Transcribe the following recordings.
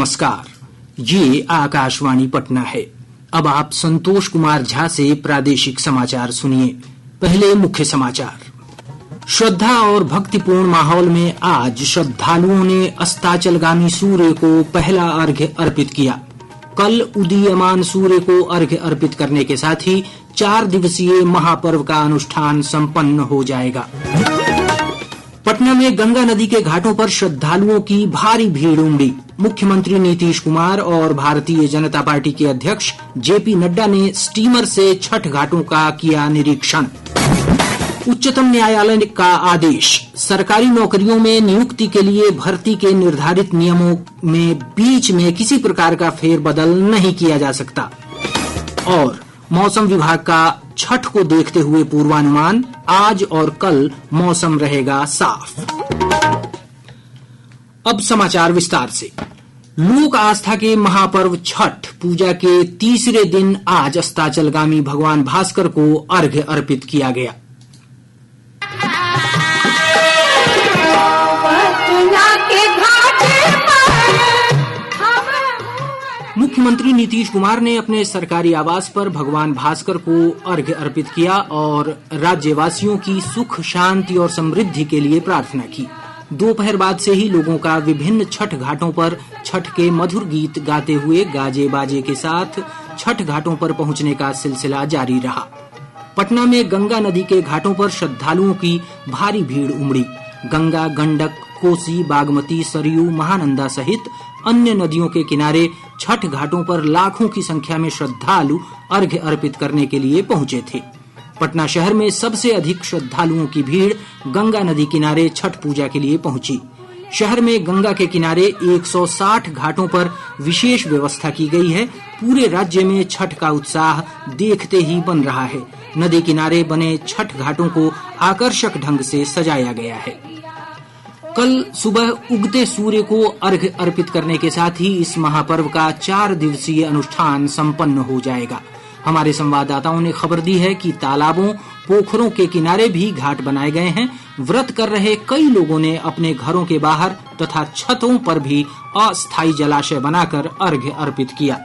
नमस्कार, ये आकाशवाणी पटना है। अब आप संतोष कुमार झा से प्रादेशिक समाचार सुनिए। पहले मुख्य समाचार। श्रद्धा और भक्तिपूर्ण माहौल में आज श्रद्धालुओं ने अस्ताचलगामी सूर्य को पहला अर्घ्य अर्पित किया। कल उदीयमान सूर्य को अर्घ्य अर्पित करने के साथ ही 4 दिवसीय महापर्व का अनुष्ठान संपन्न हो जाएगा। पटना में गंगा नदी के घाटों पर श्रद्धालुओं की भारी भीड़ उमड़ी। मुख्यमंत्री नीतीश कुमार और भारतीय जनता पार्टी के अध्यक्ष जेपी नड्डा ने स्टीमर से छठ घाटों का किया निरीक्षण। उच्चतम न्यायालय का आदेश, सरकारी नौकरियों में नियुक्ति के लिए भर्ती के निर्धारित नियमों में बीच में किसी प्रकार का फेरबदल नहीं किया जा सकता। और मौसम विभाग का छठ को देखते हुए पूर्वानुमान, आज और कल मौसम रहेगा साफ। अब समाचार विस्तार से। लोक आस्था के महापर्व छठ पूजा के तीसरे दिन आज अस्ताचलगामी भगवान भास्कर को अर्घ्य अर्पित किया गया। मुख्यमंत्री नीतीश कुमार ने अपने सरकारी आवास पर भगवान भास्कर को अर्घ्य अर्पित किया और राज्यवासियों की सुख, शांति और समृद्धि के लिए प्रार्थना की। दोपहर बाद से ही लोगों का विभिन्न छठ घाटों पर छठ के मधुर गीत गाते हुए गाजे बाजे के साथ छठ घाटों पर पहुंचने का सिलसिला जारी रहा। पटना में गंगा नदी के घाटों पर श्रद्धालुओं की भारी भीड़ उमड़ी। गंगा, गंडक, कोसी, बागमती, सरयू, महानंदा सहित अन्य नदियों के किनारे छठ घाटों पर लाखों की संख्या में श्रद्धालु अर्घ्य अर्पित करने के लिए पहुंचे थे। पटना शहर में सबसे अधिक श्रद्धालुओं की भीड़ गंगा नदी किनारे छठ पूजा के लिए पहुंची। शहर में गंगा के किनारे 160 घाटों पर विशेष व्यवस्था की गई है। पूरे राज्य में छठ का उत्साह देखते ही बन रहा है। नदी किनारे बने छठ घाटों को आकर्षक ढंग से सजाया गया है। कल सुबह उगते सूर्य को अर्घ्य अर्पित करने के साथ ही इस महापर्व का 4 दिवसीय अनुष्ठान संपन्न हो जाएगा। हमारे संवाददाताओं ने खबर दी है कि तालाबों, पोखरों के किनारे भी घाट बनाए गए हैं। व्रत कर रहे कई लोगों ने अपने घरों के बाहर तथा छतों पर भी अस्थायी जलाशय बनाकर अर्घ्य अर्पित किया।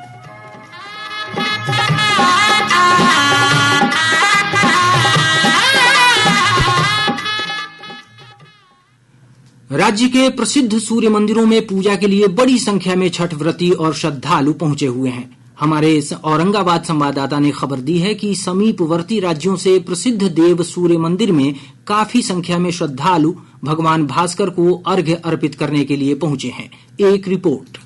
राज्य के प्रसिद्ध सूर्य मंदिरों में पूजा के लिए बड़ी संख्या में छठ व्रती और श्रद्धालु पहुंचे हुए हैं। हमारे औरंगाबाद संवाददाता ने खबर दी है कि समीपवर्ती राज्यों से प्रसिद्ध देव सूर्य मंदिर में काफी संख्या में श्रद्धालु भगवान भास्कर को अर्घ्य अर्पित करने के लिए पहुंचे हैं। एक रिपोर्ट।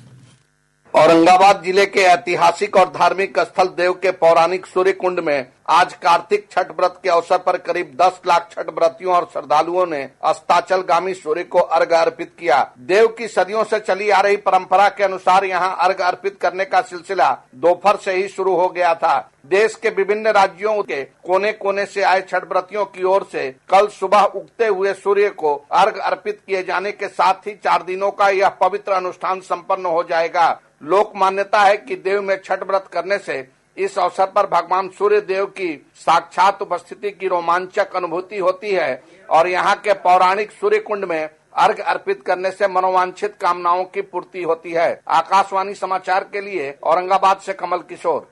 औरंगाबाद जिले के ऐतिहासिक और धार्मिक स्थल देव के पौराणिक सूर्य कुंड में आज कार्तिक छठ व्रत के अवसर पर करीब 10 लाख छठ व्रतियों और श्रद्धालुओं ने अस्ताचलगामी सूर्य को अर्घ्य अर्पित किया। देव की सदियों से चली आ रही परंपरा के अनुसार यहां अर्घ्य अर्पित करने का सिलसिला दोपहर से ही शुरू हो गया था। देश के विभिन्न राज्यों के कोने कोने से आए छठ व्रतियों की ओर से कल सुबह उगते हुए सूर्य को अर्घ्य अर्पित किए जाने के साथ ही 4 दिनों का यह पवित्र अनुष्ठान संपन्न हो जाएगा। लोक मान्यता है कि देव में छठ व्रत करने से इस अवसर पर भगवान सूर्य देव की साक्षात उपस्थिति की रोमांचक अनुभूति होती है और यहाँ के पौराणिक सूर्य कुंड में अर्घ्य अर्पित करने से मनोवांछित कामनाओं की पूर्ति होती है। आकाशवाणी समाचार के लिए औरंगाबाद से कमल किशोर।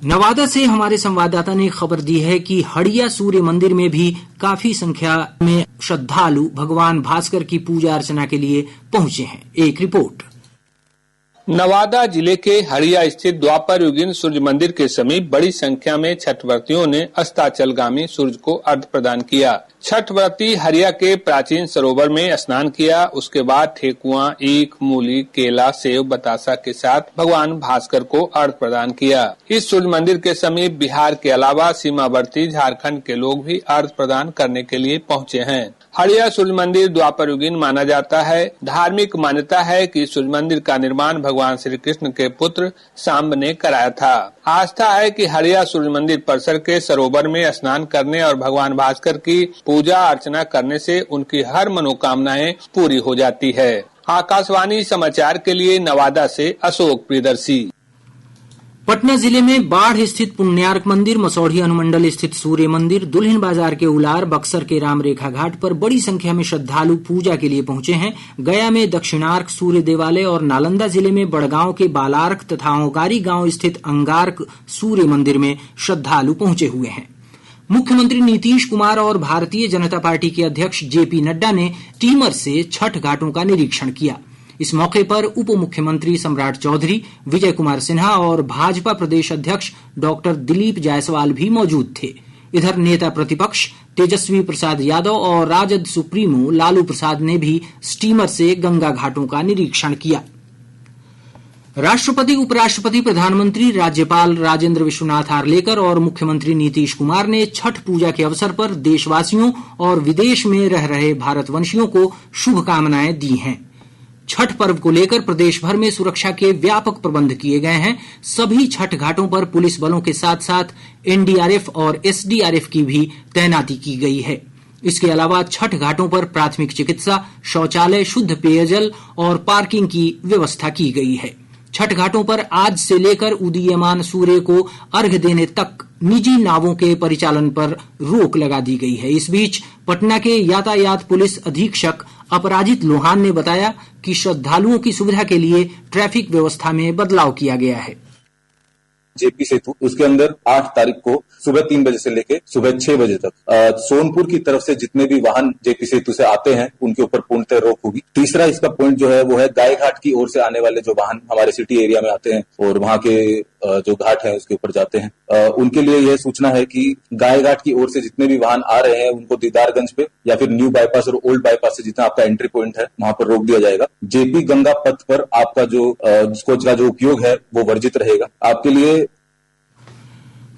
नवादा से हमारे संवाददाता ने खबर दी है कि हड़िया सूर्य मंदिर में भी काफी संख्या में श्रद्धालु भगवान भास्कर की पूजा अर्चना के लिए पहुंचे हैं। एक रिपोर्ट। नवादा जिले के हड़िया स्थित द्वापर युगीन सूर्य मंदिर के समीप बड़ी संख्या में छठ व्रतियों ने अस्ताचलगामी सूर्य को अर्घ्य प्रदान किया। छठ व्रती हड़िया के प्राचीन सरोवर में स्नान किया। उसके बाद ठेकुआ, ईख, मूली, केला, सेव, बतासा के साथ भगवान भास्कर को अर्घ्य प्रदान किया। इस सूर्य मंदिर के समीप बिहार के अलावा सीमावर्ती झारखंड के लोग भी अर्घ्य प्रदान करने के लिए पहुँचे हैं। हड़िया सूर्य मंदिर द्वापर युगीन माना जाता है। धार्मिक मान्यता है कि सूर्य मंदिर का निर्माण भगवान श्री कृष्ण के पुत्र सांब ने कराया था। आस्था है कि हड़िया सूर्य मंदिर परिसर के सरोवर में स्नान करने और भगवान भास्कर की पूजा अर्चना करने से उनकी हर मनोकामनाएं पूरी हो जाती है। आकाशवाणी समाचार के लिए नवादा से अशोक प्रियदर्शी। पटना जिले में बाढ़ स्थित पुण्यार्क मंदिर, मसौढ़ी अनुमंडल स्थित सूर्य मंदिर, दुल्हिन बाजार के उलार, बक्सर के रामरेखा घाट पर बड़ी संख्या में श्रद्धालु पूजा के लिए पहुंचे हैं। गया में दक्षिणार्क सूर्य देवालय और नालंदा जिले में बड़गांव के बालार्क तथा औगारी गांव स्थित अंगार्क सूर्य मंदिर में श्रद्धालु पहुंचे हुए हैं। मुख्यमंत्री नीतीश कुमार और भारतीय जनता पार्टी के अध्यक्ष जेपी नड्डा ने टीमर से छठ घाटों का निरीक्षण किया। इस मौके पर उप मुख्यमंत्री सम्राट चौधरी, विजय कुमार सिन्हा और भाजपा प्रदेश अध्यक्ष डॉक्टर दिलीप जायसवाल भी मौजूद थे। इधर नेता प्रतिपक्ष तेजस्वी प्रसाद यादव और राजद सुप्रीमो लालू प्रसाद ने भी स्टीमर से गंगा घाटों का निरीक्षण किया। राष्ट्रपति, उपराष्ट्रपति, प्रधानमंत्री, राज्यपाल राजेंद्र विश्वनाथ आर्लेकर और मुख्यमंत्री नीतीश कुमार ने छठ पूजा के अवसर पर देशवासियों और विदेश में रह रहे भारतवंशियों को शुभकामनाएं दी हैं। छठ पर्व को लेकर प्रदेश भर में सुरक्षा के व्यापक प्रबंध किए गए हैं। सभी छठ घाटों पर पुलिस बलों के साथ साथ एनडीआरएफ और एसडीआरएफ की भी तैनाती की गई है। इसके अलावा छठ घाटों पर प्राथमिक चिकित्सा, शौचालय, शुद्ध पेयजल और पार्किंग की व्यवस्था की गई है। छठ घाटों पर आज से लेकर उदीयमान सूर्य को अर्घ्य देने तक निजी नावों के परिचालन पर रोक लगा दी गई है। इस बीच पटना के यातायात पुलिस अधीक्षक अपराजित लोहान ने बताया कि श्रद्धालुओं की सुविधा के लिए ट्रैफिक व्यवस्था में बदलाव किया गया है। जेपी सेतु, उसके अंदर 8 तारीख को सुबह 3 बजे से लेके सुबह 6 बजे तक सोनपुर की तरफ से जितने भी वाहन जेपी सेतु से आते हैं उनके ऊपर पूर्णतः रोक होगी। तीसरा इसका पॉइंट जो है वो है गाय घाट की ओर से आने वाले जो वाहन हमारे सिटी एरिया में आते हैं और वहां के जो घाट है उसके ऊपर जाते हैं, उनके लिए यह सूचना है कि गाय घाट की ओर से जितने भी वाहन आ रहे हैं उनको दीदारगंज पे या फिर न्यू बाईपास और ओल्ड बाईपास से जितना आपका एंट्री पॉइंट है वहां पर रोक दिया जाएगा। जेपी गंगा पथ पर आपका जो कोच का जो उपयोग है वो वर्जित रहेगा। आपके लिए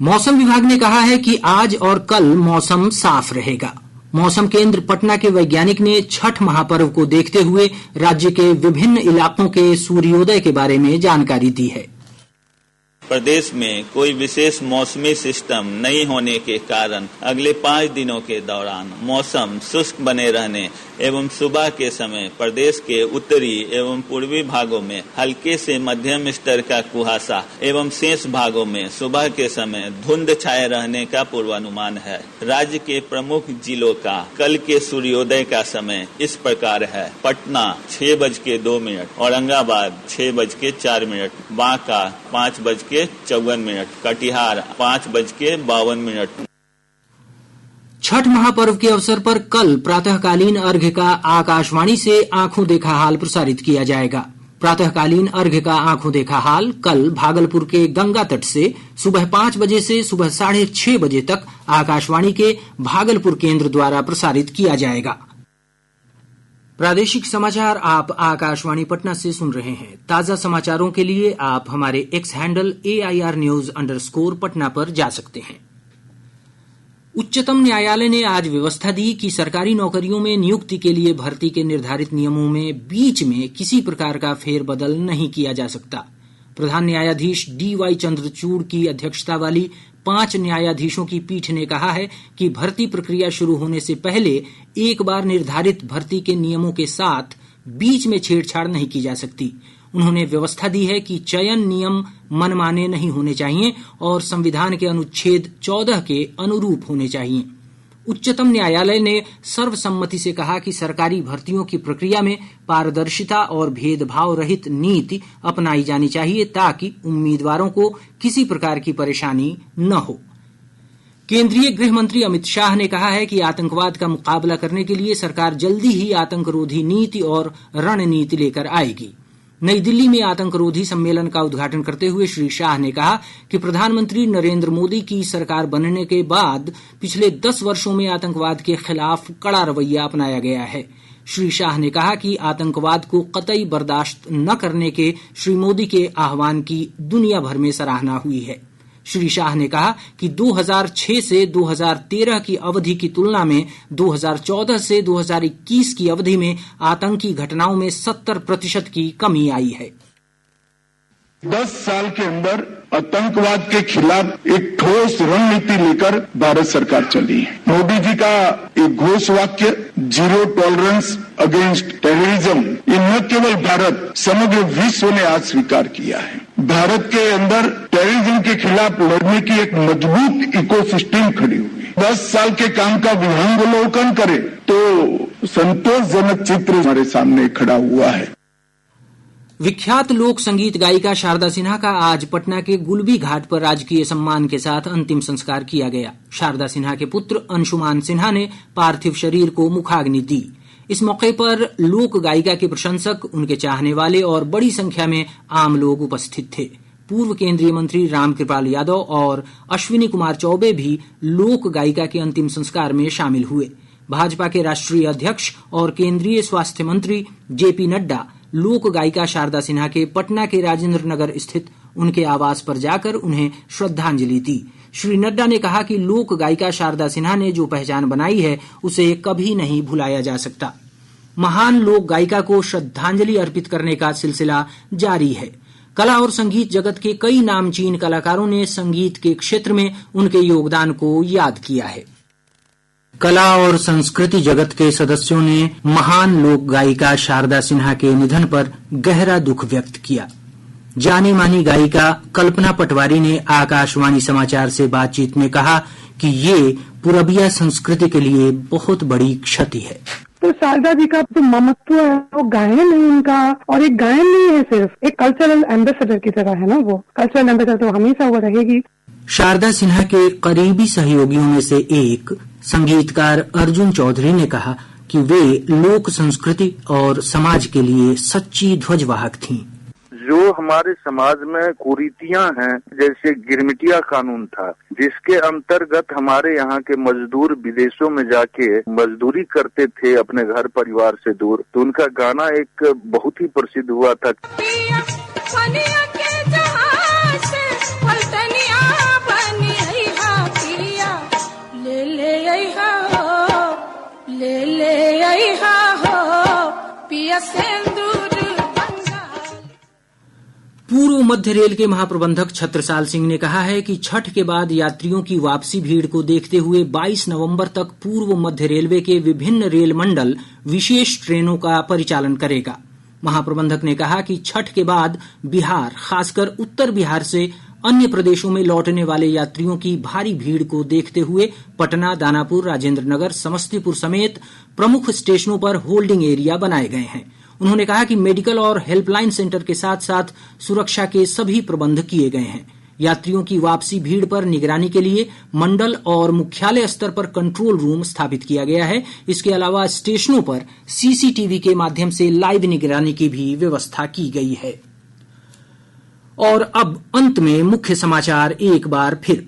मौसम विभाग ने कहा है कि आज और कल मौसम साफ रहेगा। मौसम केंद्र पटना के वैज्ञानिक ने छठ महापर्व को देखते हुए राज्य के विभिन्न इलाकों के सूर्योदय के बारे में जानकारी दी है। प्रदेश में कोई विशेष मौसमी सिस्टम नहीं होने के कारण अगले 5 दिनों के दौरान मौसम शुष्क बने रहने एवं सुबह के समय प्रदेश के उत्तरी एवं पूर्वी भागों में हल्के से मध्यम स्तर का कुहासा एवं शेष भागों में सुबह के समय धुंध छाए रहने का पूर्वानुमान है। राज्य के प्रमुख जिलों का कल के सूर्योदय का समय इस प्रकार है: पटना 6:02, औरंगाबाद 6:04, बांका 5:54, कटिहार 5:52। छठ महापर्व के अवसर पर कल प्रातःकालीन अर्घ्य का आकाशवाणी से आंखों देखा हाल प्रसारित किया जाएगा। प्रातःकालीन अर्घ्य का आंखों देखा हाल कल भागलपुर के गंगा तट से सुबह 5 बजे से सुबह 6:30 बजे तक आकाशवाणी के भागलपुर केंद्र द्वारा प्रसारित किया जाएगा। प्रादेशिक समाचार आप आकाशवाणी पटना से सुन रहे हैं। ताजा समाचारों के लिए आप हमारे एक्स हैंडल AIR_News_ पटना पर जा सकते हैं। उच्चतम न्यायालय ने आज व्यवस्था दी कि सरकारी नौकरियों में नियुक्ति के लिए भर्ती के निर्धारित नियमों में बीच में किसी प्रकार का फेरबदल नहीं किया जा सकता। प्रधान न्यायाधीश DY चंद्रचूड़ की अध्यक्षता वाली 5 न्यायाधीशों की पीठ ने कहा है कि भर्ती प्रक्रिया शुरू होने से पहले एक बार निर्धारित भर्ती के नियमों के साथ बीच में छेड़छाड़ नहीं की जा सकती। उन्होंने व्यवस्था दी है कि चयन नियम मनमाने नहीं होने चाहिए और संविधान के अनुच्छेद 14 के अनुरूप होने चाहिए। उच्चतम न्यायालय ने सर्वसम्मति से कहा कि सरकारी भर्तियों की प्रक्रिया में पारदर्शिता और भेदभाव रहित नीति अपनाई जानी चाहिए ताकि उम्मीदवारों को किसी प्रकार की परेशानी न हो। केंद्रीय गृह मंत्री अमित शाह ने कहा है कि आतंकवाद का मुकाबला करने के लिए सरकार जल्दी ही आतंकरोधी नीति और रणनीति लेकर आएगी। नई दिल्ली में आतंकरोधी सम्मेलन का उद्घाटन करते हुए श्री शाह ने कहा कि प्रधानमंत्री नरेंद्र मोदी की सरकार बनने के बाद पिछले 10 वर्षों में आतंकवाद के खिलाफ कड़ा रवैया अपनाया गया है। श्री शाह ने कहा कि आतंकवाद को कतई बर्दाश्त न करने के श्री मोदी के आह्वान की दुनिया भर में सराहना हुई है। श्री शाह ने कहा कि 2006 से 2013 की अवधि की तुलना में 2014 से 2021 की अवधि में आतंकी घटनाओं में 70% की कमी आई है। 10 साल के अंदर आतंकवाद के खिलाफ एक ठोस रणनीति लेकर भारत सरकार चली है। मोदी जी का एक घोष वाक्य जीरो टॉलरेंस अगेंस्ट टेररिज्म, ये न केवल भारत समग्र विश्व ने आज स्वीकार किया है। भारत के अंदर टेररिज्म के खिलाफ लड़ने की एक मजबूत इकोसिस्टम खड़ी हुई। 10 साल के काम का विहंगावलोकन करें तो संतोषजनक चित्र हमारे सामने खड़ा हुआ है। विख्यात लोक संगीत गायिका शारदा सिन्हा का आज पटना के गुलबी घाट पर राजकीय सम्मान के साथ अंतिम संस्कार किया गया। शारदा सिन्हा के पुत्र अंशुमान सिन्हा ने पार्थिव शरीर को मुखाग्नि दी। इस मौके पर लोक गायिका के प्रशंसक, उनके चाहने वाले और बड़ी संख्या में आम लोग उपस्थित थे। पूर्व केंद्रीय मंत्री रामकृपाल यादव और अश्विनी कुमार चौबे भी लोक गायिका के अंतिम संस्कार में शामिल हुए। भाजपा के राष्ट्रीय अध्यक्ष और केंद्रीय स्वास्थ्य मंत्री जेपी नड्डा लोक गायिका शारदा सिन्हा के पटना के राजेंद्र नगर स्थित उनके आवास पर जाकर उन्हें श्रद्धांजलि दी। श्री नड्डा ने कहा कि लोक गायिका शारदा सिन्हा ने जो पहचान बनाई है उसे कभी नहीं भुलाया जा सकता। महान लोक गायिका को श्रद्धांजलि अर्पित करने का सिलसिला जारी है। कला और संगीत जगत के कई नामचीन कलाकारों ने संगीत के क्षेत्र में उनके योगदान को याद किया है। कला और संस्कृति जगत के सदस्यों ने महान लोक गायिका शारदा सिन्हा के निधन पर गहरा दुख व्यक्त किया। जानी मानी गायिका कल्पना पटवारी ने आकाशवाणी समाचार से बातचीत में कहा कि ये पूरबिया संस्कृति के लिए बहुत बड़ी क्षति है। तो शारदा जी का तो ममत्व है, वो गायन है उनका, और एक गायन नहीं है, सिर्फ एक कल्चरल एम्बेसडर की तरह है ना। वो कल्चरल एम्बेसडर तो हमेशा वो रहेगी। शारदा सिन्हा के करीबी सहयोगियों में से एक संगीतकार अर्जुन चौधरी ने कहा कि वे लोक संस्कृति और समाज के लिए सच्ची ध्वजवाहक थीं। जो हमारे समाज में कुरीतियां हैं, जैसे गिरमिटिया कानून था, जिसके अंतर्गत हमारे यहाँ के मजदूर विदेशों में जाके मजदूरी करते थे अपने घर परिवार से दूर, तो उनका गाना एक बहुत ही प्रसिद्ध हुआ था। पूर्व मध्य रेल के महाप्रबंधक छत्रसाल सिंह ने कहा है कि छठ के बाद यात्रियों की वापसी भीड़ को देखते हुए 22 नवंबर तक पूर्व मध्य रेलवे के विभिन्न रेल मंडल विशेष ट्रेनों का परिचालन करेगा। महाप्रबंधक ने कहा कि छठ के बाद बिहार, खासकर उत्तर बिहार से अन्य प्रदेशों में लौटने वाले यात्रियों की भारी भीड़ को देखते हुए पटना, दानापुर, राजेंद्र नगर, समस्तीपुर समेत प्रमुख स्टेशनों पर होल्डिंग एरिया बनाए गए हैं। उन्होंने कहा कि मेडिकल और हेल्पलाइन सेंटर के साथ साथ सुरक्षा के सभी प्रबंध किए गए हैं। यात्रियों की वापसी भीड़ पर निगरानी के लिए मंडल और मुख्यालय स्तर पर कंट्रोल रूम स्थापित किया गया है। इसके अलावा स्टेशनों पर सीसीटीवी के माध्यम से लाइव निगरानी की भी व्यवस्था की गई है। और अब अंत में मुख्य समाचार एक बार फिर।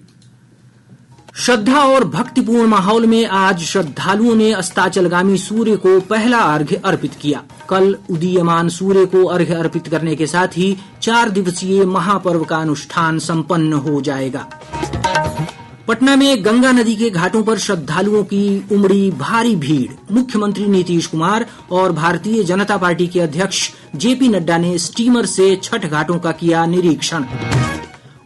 श्रद्धा और भक्तिपूर्ण माहौल में आज श्रद्धालुओं ने अस्ताचलगामी सूर्य को पहला अर्घ्य अर्पित किया। कल उदीयमान सूर्य को अर्घ्य अर्पित करने के साथ ही 4 दिवसीय महापर्व का अनुष्ठान संपन्न हो जाएगा। पटना में गंगा नदी के घाटों पर श्रद्धालुओं की उमड़ी भारी भीड़। मुख्यमंत्री नीतीश कुमार और भारतीय जनता पार्टी के अध्यक्ष जेपी नड्डा ने स्टीमर से छठ घाटों का किया निरीक्षण।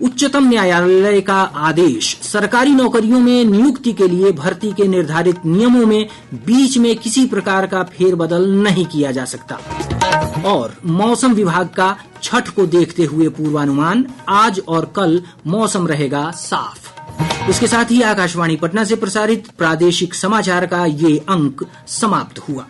उच्चतम न्यायालय का आदेश, सरकारी नौकरियों में नियुक्ति के लिए भर्ती के निर्धारित नियमों में बीच में किसी प्रकार का फेरबदल नहीं किया जा सकता। और मौसम विभाग का छठ को देखते हुए पूर्वानुमान, आज और कल मौसम रहेगा साफ। इसके साथ ही आकाशवाणी पटना से प्रसारित प्रादेशिक समाचार का ये अंक समाप्त हुआ।